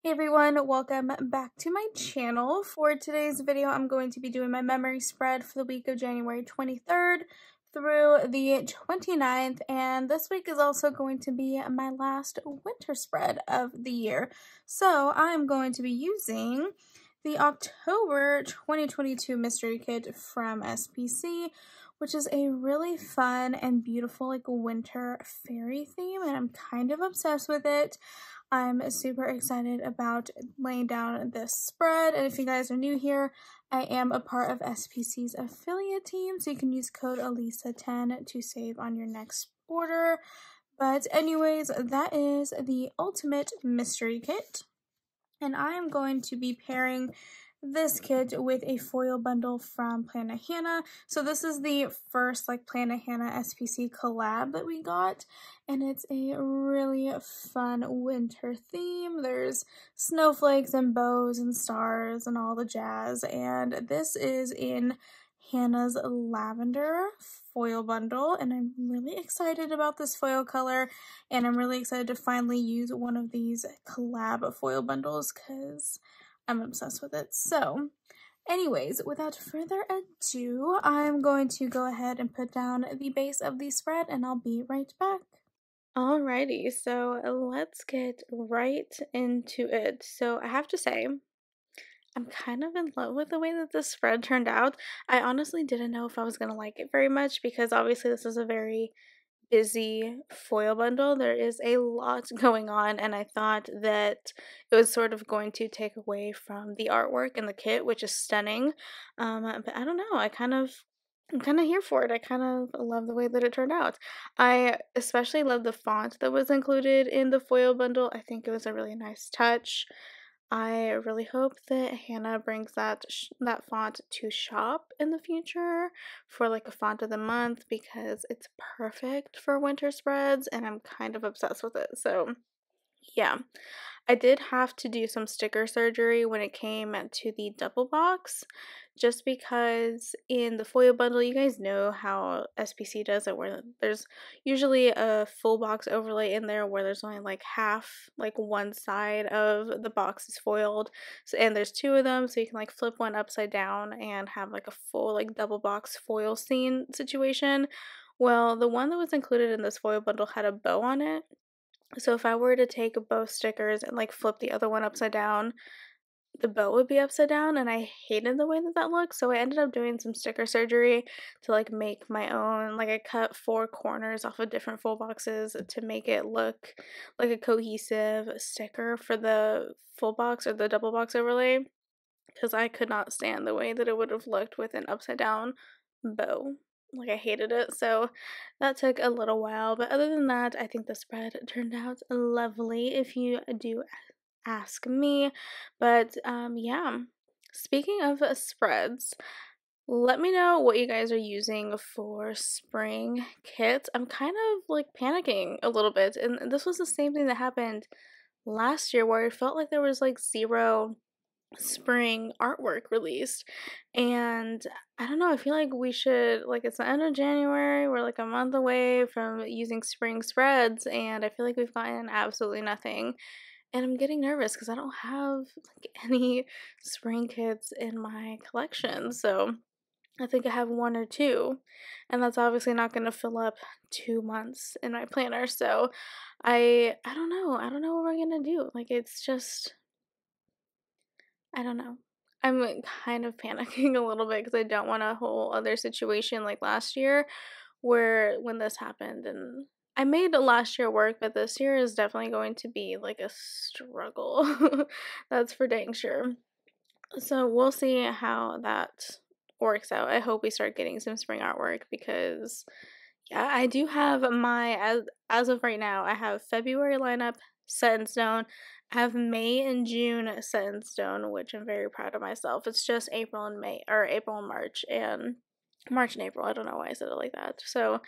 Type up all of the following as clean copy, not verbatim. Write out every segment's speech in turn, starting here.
Hey everyone, welcome back to my channel. For today's video, I'm going to be doing my memory spread for the week of January 23rd through the 29th, and this week is also going to be my last winter spread of the year. So I'm going to be using the October 2022 mystery kit from SPC, which is a really fun and beautiful like winter fairy theme, and I'm kind of obsessed with it. I'm super excited about laying down this spread, and if you guys are new here, I am a part of SPC's affiliate team, so you can use code Elisa10 to save on your next order. But anyways, that is the ultimate mystery kit, and I am going to be pairing this kit with a foil bundle from Planna Hannah. So this is the first like Planna Hannah SPC collab that we got, and it's a really fun winter theme. There's snowflakes and bows and stars and all the jazz, and this is in Hannah's lavender foil bundle, and I'm really excited about this foil color, and I'm really excited to finally use one of these collab foil bundles because I'm obsessed with it. So anyways, without further ado, I'm going to go ahead and put down the base of the spread, and I'll be right back. Alrighty, so let's get right into it. So I have to say, I'm kind of in love with the way that this spread turned out. I honestly didn't know if I was going to like it very much because obviously this is a very busy foil bundle. There is a lot going on, and I thought that it was sort of going to take away from the artwork and the kit, which is stunning. But I don't know. I'm kind of here for it. I kind of love the way that it turned out. I especially love the font that was included in the foil bundle. I think it was a really nice touch. I really hope that Hannah brings that font to shop in the future for like a font of the month because it's perfect for winter spreads and I'm kind of obsessed with it. So yeah, I did have to do some sticker surgery when it came to the double box, just because in the foil bundle, you guys know how SPC does it, where there's usually a full box overlay in there where there's only like half, like one side of the box is foiled, so, and there's two of them, so you can like flip one upside down and have like a full like double box foil scene situation. Well, the one that was included in this foil bundle had a bow on it. So if I were to take both stickers and like flip the other one upside down, the bow would be upside down, and I hated the way that that looked. So I ended up doing some sticker surgery to like make my own. Like I cut 4 corners off of different full boxes to make it look like a cohesive sticker for the full box or the double box overlay, because I could not stand the way that it would have looked with an upside down bow. Like, I hated it, so that took a little while, but other than that, I think the spread turned out lovely, if you do ask me. But yeah, speaking of spreads, let me know what you guys are using for spring kits. I'm kind of like panicking a little bit, and this was the same thing that happened last year where it felt like there was like zero spring artwork released, and I don't know, I feel like we should, like, it's the end of January, we're like a month away from using spring spreads, and I feel like we've gotten absolutely nothing, and I'm getting nervous because I don't have like any spring kits in my collection. So I think I have 1 or 2, and that's obviously not going to fill up 2 months in my planner. So I don't know what we're gonna do. Like, it's just, I don't know. I'm kind of panicking a little bit because I don't want a whole other situation like last year where when this happened, and I made last year work, but this year is definitely going to be like a struggle. That's for dang sure. So we'll see how that works out. I hope we start getting some spring artwork because yeah, I do have my, as of right now, I have February lineup set in stone. I have May and June set in stone, which I'm very proud of myself. It's just April and May, or April and March, and March and April. I don't know why I said it like that. So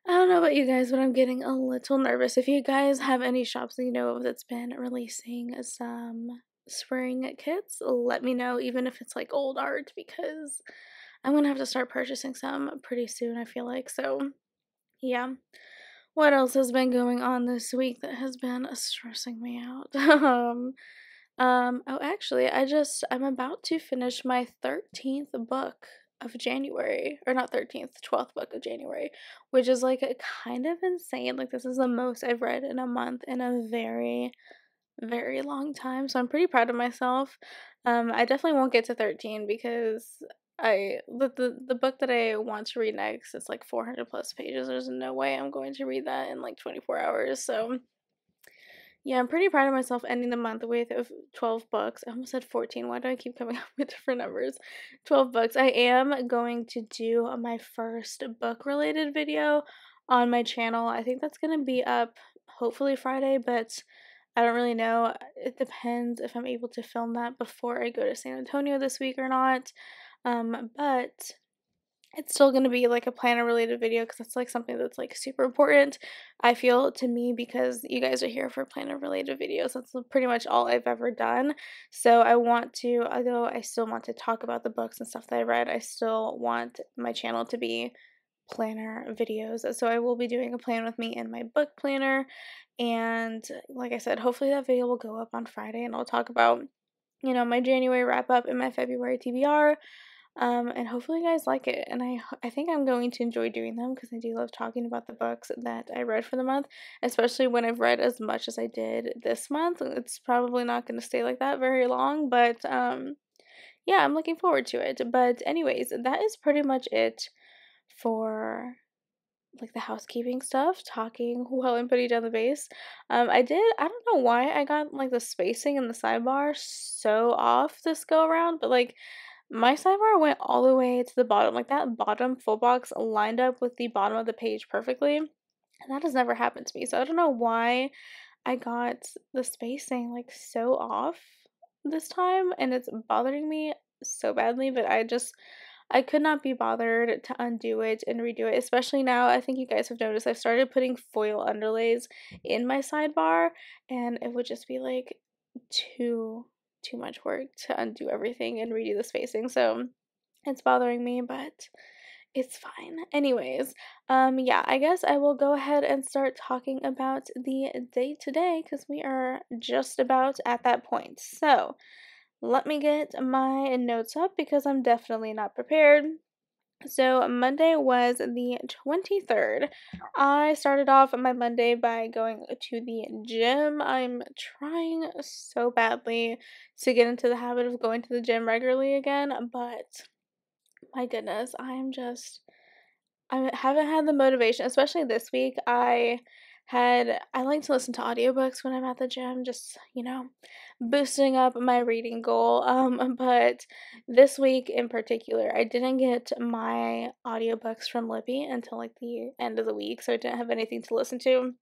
I don't know about you guys, but I'm getting a little nervous. If you guys have any shops that you know of that's been releasing some spring kits, let me know, even if it's like old art, because I'm gonna have to start purchasing some pretty soon, I feel like. So yeah, What else has been going on this week that has been stressing me out? Oh, actually, I'm about to finish my 13th book of January, or not 13th, 12th book of January, which is like kind of insane. Like, this is the most I've read in a month in a very, very long time. So I'm pretty proud of myself. I definitely won't get to 13 because the book that I want to read next is like 400 plus pages. There's no way I'm going to read that in like 24 hours. So yeah, I'm pretty proud of myself ending the month with 12 books. I almost said 14. Why do I keep coming up with different numbers? 12 books. I am going to do my first book related video on my channel. I think that's going to be up hopefully Friday, but I don't really know. It depends if I'm able to film that before I go to San Antonio this week or not. But it's still going to be like a planner related video because that's like something that's like super important, I feel, to me, because you guys are here for planner related videos. That's pretty much all I've ever done. So I want to, although I still want to talk about the books and stuff that I read, I still want my channel to be planner videos. So I will be doing a plan with me in my book planner, and like I said, hopefully that video will go up on Friday and I'll talk about, you know, my January wrap up and my February TBR. And hopefully you guys like it, and I think I'm going to enjoy doing them because I do love talking about the books that I read for the month, especially when I've read as much as I did this month. It's probably not going to stay like that very long, but yeah, I'm looking forward to it. But anyways, that is pretty much it for like the housekeeping stuff, talking while I'm putting down the base. I don't know why I got like the spacing in the sidebar so off this go around, but like my sidebar went all the way to the bottom. Like, that bottom full box lined up with the bottom of the page perfectly. And that has never happened to me. So I don't know why I got the spacing like so off this time. And it's bothering me so badly. But I could not be bothered to undo it and redo it. Especially now, I think you guys have noticed I've started putting foil underlays in my sidebar. And it would just be like too much work to undo everything and redo the spacing, so it's bothering me, but it's fine. Anyways, yeah, I guess I will go ahead and start talking about the day today because we are just about at that point. So let me get my notes up because I'm definitely not prepared. So Monday was the 23rd. I started off my Monday by going to the gym. I'm trying so badly to get into the habit of going to the gym regularly again, but my goodness, I haven't had the motivation, especially this week. I like to listen to audiobooks when I'm at the gym, just, you know, boosting up my reading goal. But this week in particular, I didn't get my audiobooks from Libby until like the end of the week, so I didn't have anything to listen to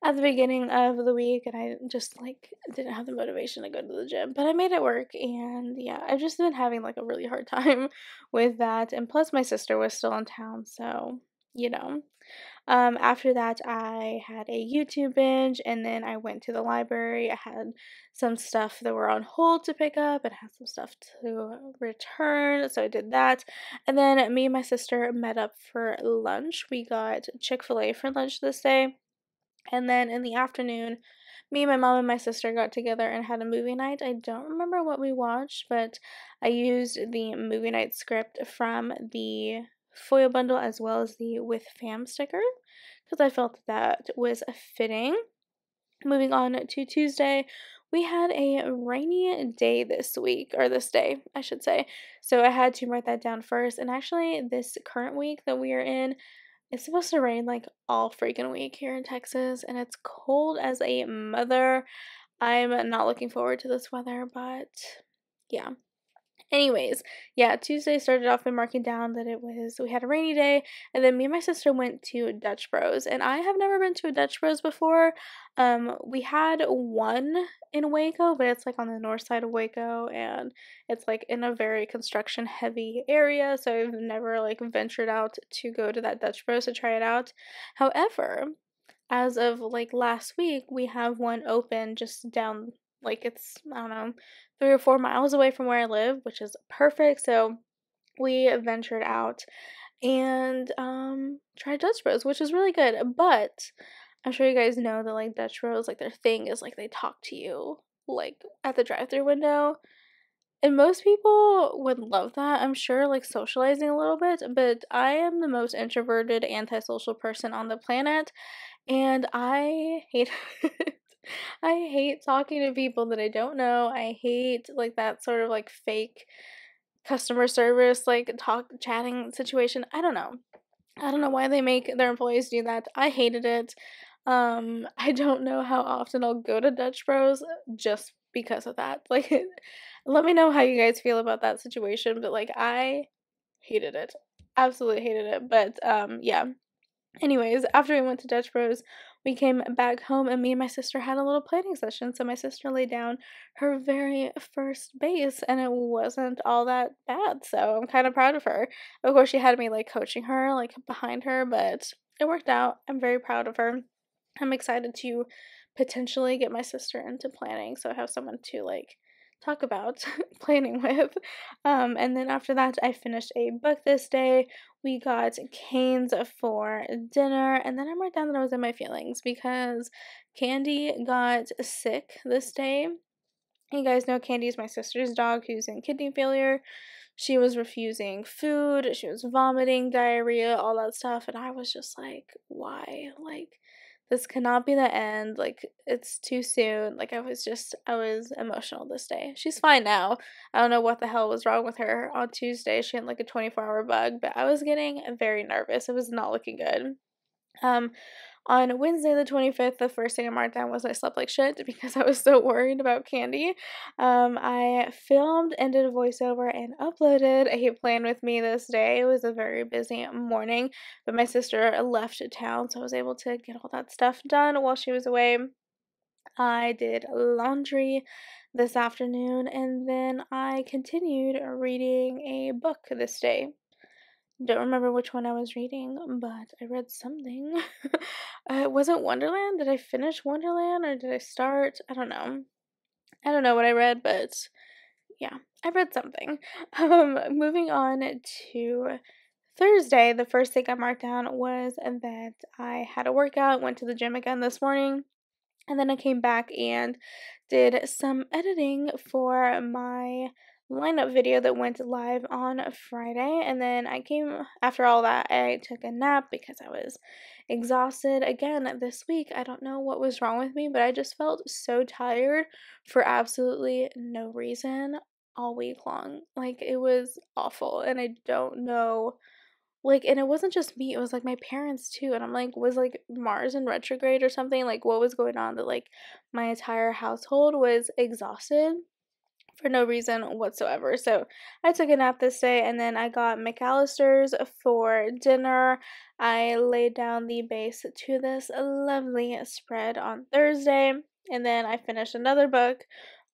at the beginning of the week, and I just like didn't have the motivation to go to the gym, but I made it work. And yeah, I've just been having like a really hard time with that, and plus my sister was still in town, so you know. After that, I had a YouTube binge, and then I went to the library. I had some stuff that were on hold to pick up and had some stuff to return, so I did that. And then me and my sister met up for lunch. We got Chick-fil-A for lunch this day. And then in the afternoon, me, my mom, and my sister got together and had a movie night. I don't remember what we watched, but I used the movie night script from the foil bundle as well as the with fam sticker because I felt that was fitting. Moving on to Tuesday, we had a rainy day this week, or this day, I should say. So I had to write that down first. And actually, this current week that we are in, it's supposed to rain like all freaking week here in Texas, and it's cold as a mother. I'm not looking forward to this weather, but yeah. Anyways, yeah, Tuesday started off by marking down that we had a rainy day, and then me and my sister went to Dutch Bros, and I have never been to a Dutch Bros before. We had one in Waco, but it's like on the north side of Waco, and it's like in a very construction heavy area, so I've never like ventured out to go to that Dutch Bros to try it out. However, as of like last week, we have one open just down, like it's, I don't know, 3 or 4 miles away from where I live, which is perfect. So we ventured out and tried Dutch Bros, which is really good. But I'm sure you guys know that like Dutch Bros, like their thing is like they talk to you like at the drive-thru window. And most people would love that, I'm sure, like socializing a little bit, but I am the most introverted, antisocial person on the planet, and I hate it. I hate talking to people that I don't know. I hate like that sort of like fake customer service, like chatting situation. I don't know. I don't know why they make their employees do that. I hated it. I don't know how often I'll go to Dutch Bros just because of that. Like, let me know how you guys feel about that situation, but like, I hated it. Absolutely hated it. But, yeah. Anyways, after we went to Dutch Bros, we came back home and me and my sister had a little planning session. So my sister laid down her very first base and it wasn't all that bad. So I'm kind of proud of her. Of course, she had me like coaching her, like behind her, but it worked out. I'm very proud of her. I'm excited to potentially get my sister into planning, so I have someone to like talk about planning with. And then after that, I finished a book this day. We got Cane's for dinner, and then I wrote down that I was in my feelings because Candy got sick this day. You guys know Candy is my sister's dog who's in kidney failure. She was refusing food, she was vomiting, diarrhea, all that stuff, and I was just like, why? Like, this cannot be the end. Like, it's too soon. Like, I was emotional this day. She's fine now. I don't know what the hell was wrong with her on Tuesday. She had like a 24-hour bug, but I was getting very nervous. It was not looking good. Um, on Wednesday the 25th, the first thing I marked down was I slept like shit because I was so worried about Candy. I filmed and did a voiceover and uploaded a plan with me this day. It was a very busy morning, but my sister left town, so I was able to get all that stuff done while she was away. I did laundry this afternoon, and then I continued reading a book this day. Don't remember which one I was reading, but I read something. Was it Wonderland? Did I finish Wonderland or did I start? I don't know. I don't know what I read, but yeah, I read something. Moving on to Thursday, the first thing I marked down was that I had a workout, went to the gym again this morning, and then I came back and did some editing for my lineup video that went live on Friday. And then after all that, I took a nap because I was exhausted again this week. I don't know what was wrong with me, but I just felt so tired for absolutely no reason all week long. Like, it was awful, and I don't know. Like, and it wasn't just me, it was, like, my parents too, and I'm like, was, like, Mars in retrograde or something? Like, what was going on that, like, my entire household was exhausted for no reason whatsoever. So, I took a nap this day, and then I got McAllister's for dinner. I laid down the base to this lovely spread on Thursday, and then I finished another book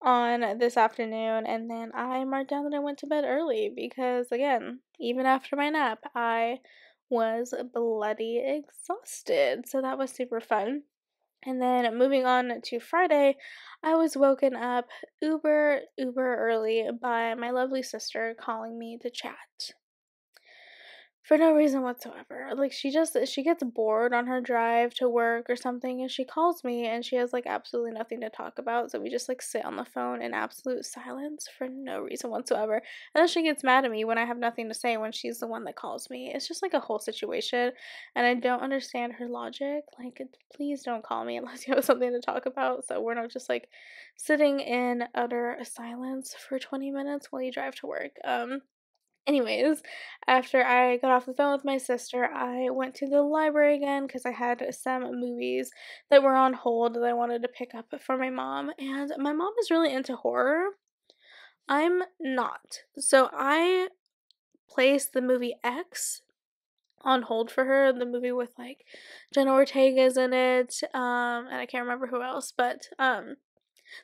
on this afternoon, and then I marked down that I went to bed early because, again, even after my nap, I was bloody exhausted. So that was super fun. And then moving on to Friday, I was woken up uber early by my lovely sister calling me to chat for no reason whatsoever. Like, she gets bored on her drive to work or something, and she calls me and she has like absolutely nothing to talk about, so we just like sit on the phone in absolute silence for no reason whatsoever. And then she gets mad at me when I have nothing to say when she's the one that calls me. It's just like a whole situation, and I don't understand her logic. Like, please don't call me unless you have something to talk about, so we're not just like sitting in utter silence for 20 minutes while you drive to work. Anyways, after I got off the phone with my sister, I went to the library again because I had some movies that were on hold that I wanted to pick up for my mom. And my mom is really into horror. I'm not. So I placed the movie X on hold for her, the movie with like Jenna Ortega's in it, and I can't remember who else, but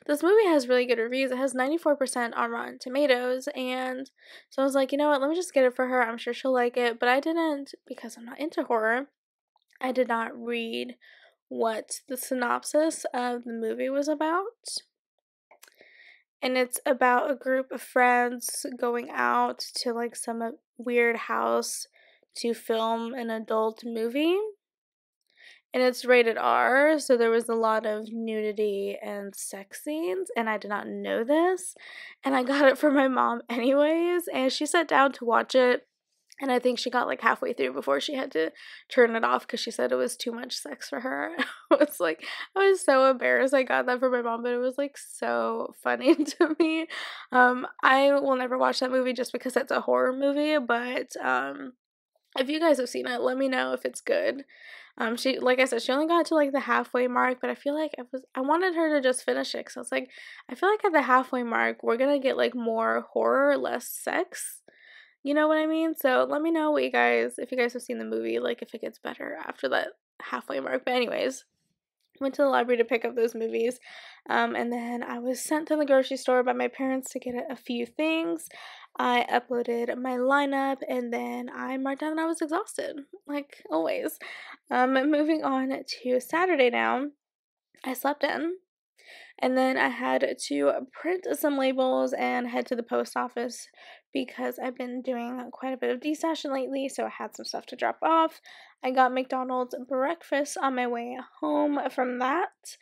this movie has really good reviews. It has 94% on Rotten Tomatoes, and so I was like, you know what, let me just get it for her. I'm sure she'll like it, but I didn't, because I'm not into horror, I did not read what the synopsis of the movie was about. And it's about a group of friends going out to like some weird house to film an adult movie. And it's rated R, so there was a lot of nudity and sex scenes, and I did not know this. And I got it for my mom anyways, and she sat down to watch it, and I think she got like halfway through before she had to turn it off because she said it was too much sex for her. I was so embarrassed I got that for my mom, but it was like so funny to me. I will never watch that movie just because it's a horror movie, but if you guys have seen it, let me know if it's good. She, like I said, she only got to like the halfway mark, but I feel like I wanted her to just finish it, because I was like, I feel like at the halfway mark, we're gonna get like more horror, less sex. You know what I mean? So let me know what if you guys have seen the movie, like if it gets better after that halfway mark. But anyways, went to the library to pick up those movies, and then I was sent to the grocery store by my parents to get a few things. I uploaded my lineup, and then I marked down that I was exhausted, like always. Moving on to Saturday now, I slept in. And then I had to print some labels and head to the post office because I've been doing quite a bit of destashing lately, so I had some stuff to drop off. I got McDonald's breakfast on my way home from that.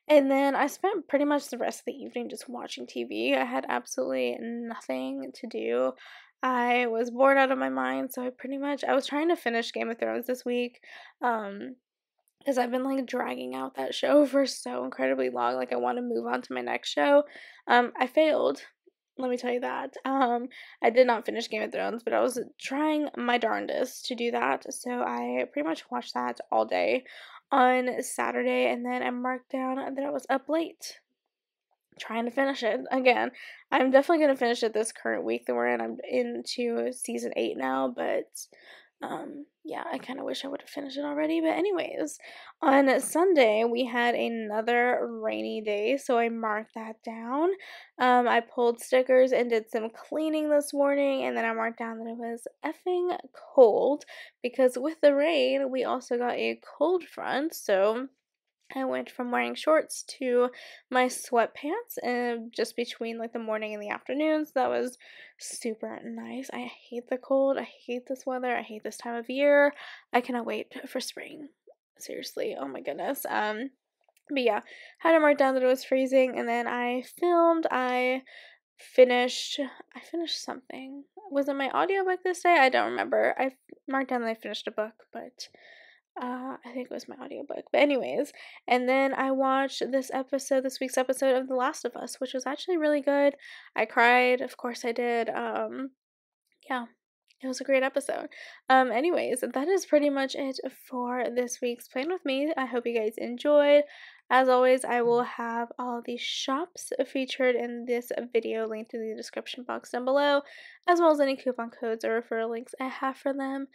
And then I spent pretty much the rest of the evening just watching TV. I had absolutely nothing to do. I was bored out of my mind, so I was trying to finish Game of Thrones this week. Because I've been like dragging out that show for so incredibly long. Like, I want to move on to my next show. I failed. Let me tell you that. I did not finish Game of Thrones, but I was trying my darndest to do that. So I pretty much watched that all day on Saturday, and then I marked down that I was up late trying to finish it again. I'm definitely going to finish it this current week that we're in. I'm into season 8 now, but yeah, I kind of wish I would have finished it already. But anyways, on Sunday we had another rainy day, so I marked that down. I pulled stickers and did some cleaning this morning, and then I marked down that it was effing cold because with the rain we also got a cold front. So I went from wearing shorts to my sweatpants, and just between like the morning and the afternoons. That was super nice. I hate the cold. I hate this weather. I hate this time of year. I cannot wait for spring. Seriously. Oh my goodness. But yeah, had to mark down that it was freezing, and then I filmed. I finished something. Was it my audiobook this day? I don't remember. I marked down that I finished a book, but I think it was my audiobook. But anyways, and then I watched this week's episode of The Last of Us, which was actually really good. I cried, of course I did. Yeah, it was a great episode. Anyways, that is pretty much it for this week's Plan With Me. I hope you guys enjoyed. As always, I will have all the shops featured in this video linked in the description box down below, as well as any coupon codes or referral links I have for them.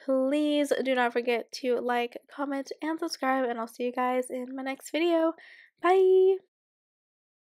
Please do not forget to like, comment, and subscribe, and I'll see you guys in my next video. Bye!